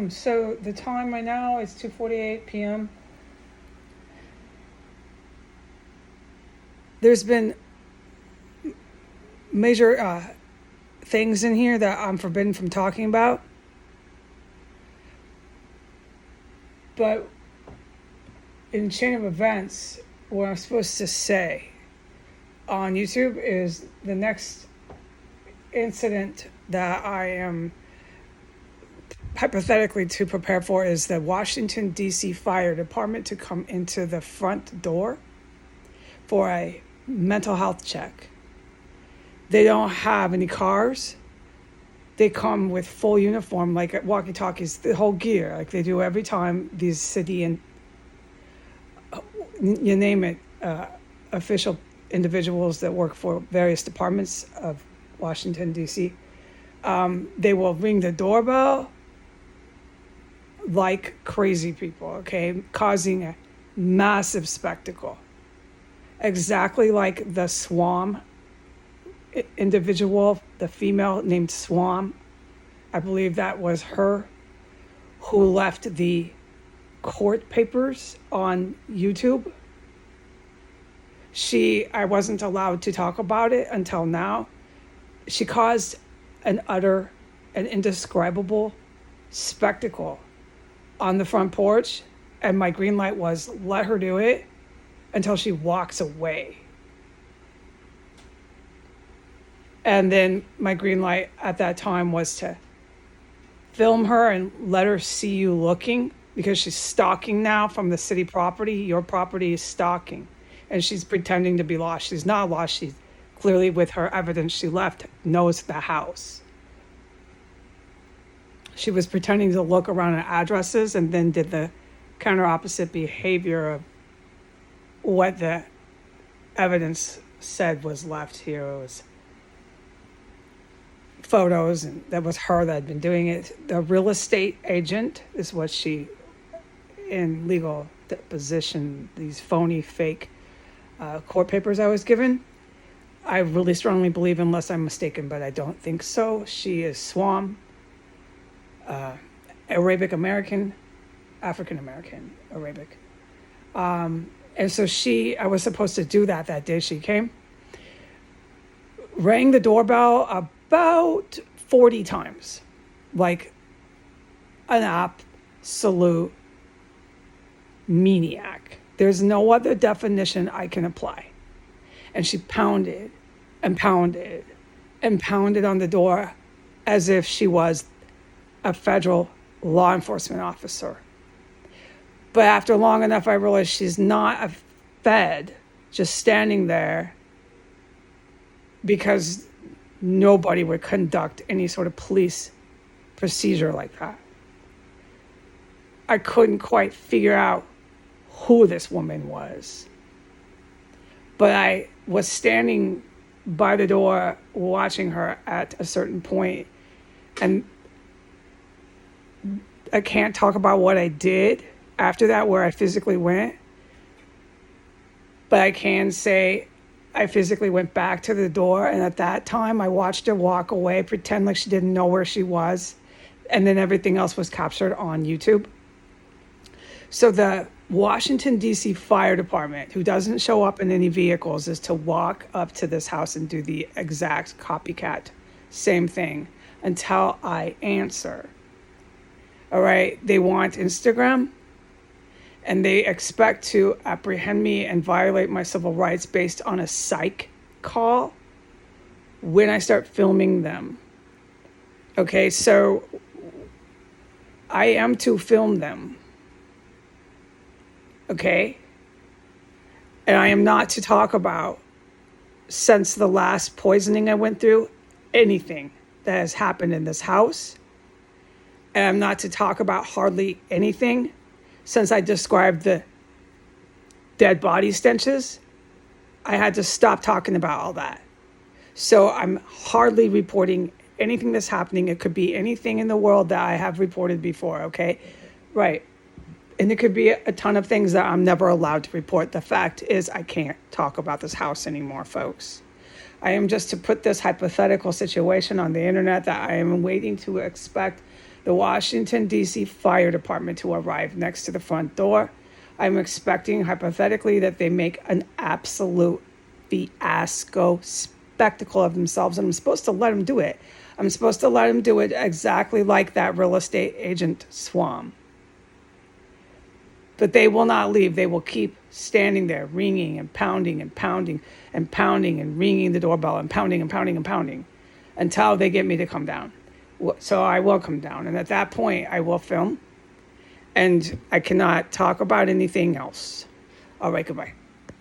So the time right now is 2:48 p.m. There's been major things in here that I'm forbidden from talking about. But in chain of events, what I'm supposed to say on YouTube is the next incident that I am hypothetically to prepare for is the Washington, D.C. Fire Department to come into the front door for a mental health check. They don't have any cars. They come with full uniform, like walkie-talkies, the whole gear, like they do every time these city and you name it, official individuals that work for various departments of Washington, D.C. They will ring the doorbell like crazy people, okay, causing a massive spectacle. Exactly like the Swam individual, the female named Swam, I believe that was her, who left the court papers on YouTube. I wasn't allowed to talk about it until now. She caused an indescribable spectacle on the front porch, and my green light was let her do it until she walks away. And then my green light at that time was to film her and let her see you looking, because she's stalking now from the city property. Your property is stalking, and she's pretending to be lost. She's not lost. She's clearly, with her evidence she left, knows the house. She was pretending to look around at addresses and then did the counter opposite behavior of what the evidence said was left here. It was photos, and that was her that had been doing it. The real estate agent is what she, in legal deposition, these phony, fake court papers I was given. I really strongly believe, unless I'm mistaken, but I don't think so, she is Swam, Arabic American, African American, Arabic. And so I was supposed to do that day she came. Rang the doorbell about 40 times, like an absolute maniac. There's no other definition I can apply. And she pounded and pounded and pounded on the door as if she was a federal law enforcement officer. But after long enough, I realized she's not a fed just standing there, because nobody would conduct any sort of police procedure like that. I couldn't quite figure out who this woman was. But I was standing by the door watching her at a certain point, and I can't talk about what I did after that, where I physically went, but I can say I physically went back to the door, and at that time I watched her walk away, pretend like she didn't know where she was, and then everything else was captured on YouTube. So the Washington, D.C. Fire Department, who doesn't show up in any vehicles, is to walk up to this house and do the exact copycat same thing until I answer. All right, they want Instagram, and they expect to apprehend me and violate my civil rights based on a psych call when I start filming them. Okay, so I am to film them. Okay? And I am not to talk about, since the last poisoning I went through, anything that has happened in this house. And I'm not to talk about hardly anything since I described the dead body stenches. I had to stop talking about all that. So I'm hardly reporting anything that's happening. It could be anything in the world that I have reported before, okay? Right. And it could be a ton of things that I'm never allowed to report. The fact is, I can't talk about this house anymore, folks. I am just to put this hypothetical situation on the internet that I am waiting to expect the Washington, D.C. Fire Department to arrive next to the front door. I'm expecting, hypothetically, that they make an absolute fiasco spectacle of themselves, and I'm supposed to let them do it. I'm supposed to let them do it exactly like that real estate agent Swam. But they will not leave. They will keep standing there, ringing and pounding and pounding and pounding and ringing the doorbell and pounding and pounding and pounding until they get me to come down. So I will come down. And at that point, I will film. And I cannot talk about anything else. All right, goodbye.